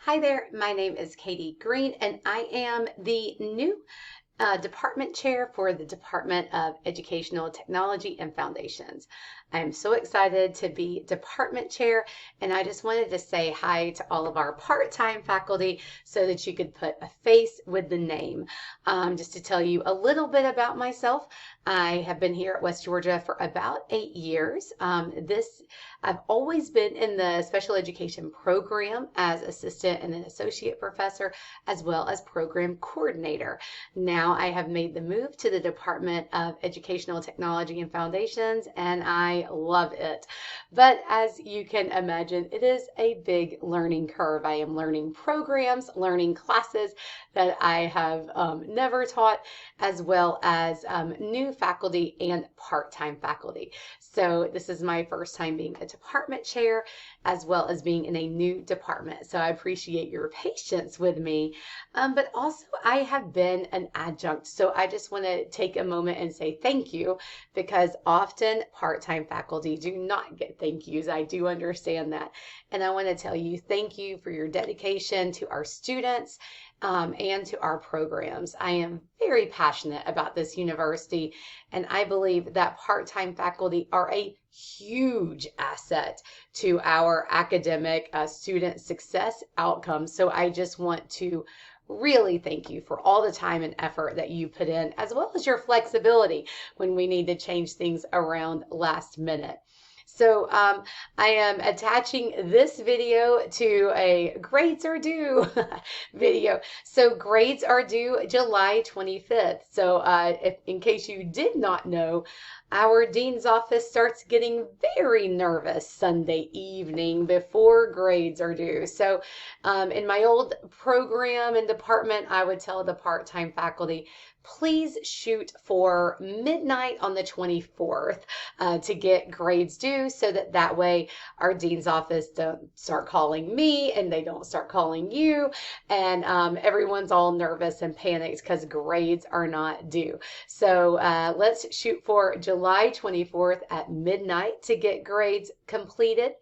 Hi there, my name is Katie Green, and I am the new department chair for the Department of Educational Technology and Foundations. I'm so excited to be department chair, and I just wanted to say hi to all of our part-time faculty so that you could put a face with the name. Just to tell you a little bit about myself, I have been here at West Georgia for about 8 years. I've always been in the special education program as assistant and an associate professor, as well as program coordinator. Now I have made the move to the Department of Educational Technology and Foundations, and I love it. But as you can imagine, it is a big learning curve. I am learning programs, learning classes that I have never taught, as well as new faculty and part-time faculty. So this is my first time being a department chair, as well as being in a new department. So I appreciate your patience with me. But also I have been an adjunct. So I just want to take a moment and say thank you, because often part-time faculty do not get thank yous. I do understand that. And I want to tell you thank you for your dedication to our students and to our programs. I am very passionate about this university, and I believe that part-time faculty are a huge asset to our academic student success outcomes. So I just want to really thank you for all the time and effort that you put in, as well as your flexibility when we need to change things around last minute. So I am attaching this video to a grades are due video. So grades are due July 25th. So in case you did not know, our dean's office starts getting very nervous Sunday evening before grades are due. So in my old program and department, I would tell the part-time faculty, please shoot for midnight on the 24th to get grades due, so that way our dean's office don't start calling me and they don't start calling you, and everyone's all nervous and panicked because grades are not due. So let's shoot for July 24th at midnight to get grades completed.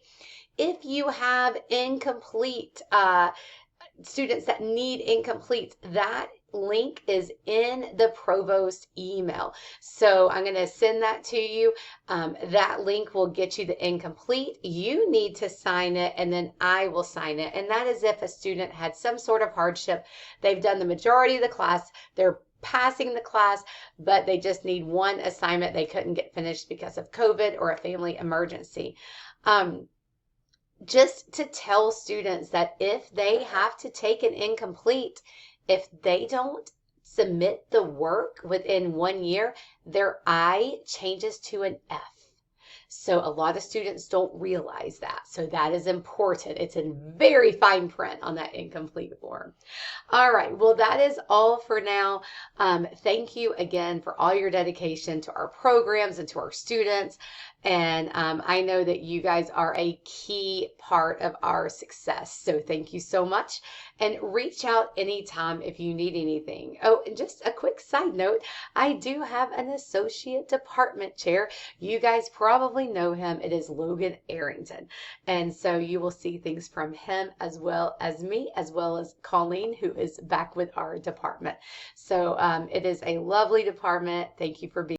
If you have incomplete students that need incomplete, that link is in the provost email. So I'm going to send that to you. That link will get you the incomplete. You need to sign it, and then I will sign it. And that is if a student had some sort of hardship. They've done the majority of the class. They're passing the class, but they just need one assignment they couldn't get finished because of COVID or a family emergency. Just to tell students that if they have to take an incomplete, if they don't submit the work within 1 year, their I changes to an F. So a lot of students don't realize that. So that is important. It's in very fine print on that incomplete form. All right, well, that is all for now. Thank you again for all your dedication to our programs and to our students. And I know that you guys are a key part of our success. So thank you so much. And reach out anytime if you need anything. Oh, and just a quick side note, I do have an associate department chair. You guys probably know him. It is Logan Arrington. And so you will see things from him, as well as me, as well as Colleen, who is back with our department. So it is a lovely department. Thank you for being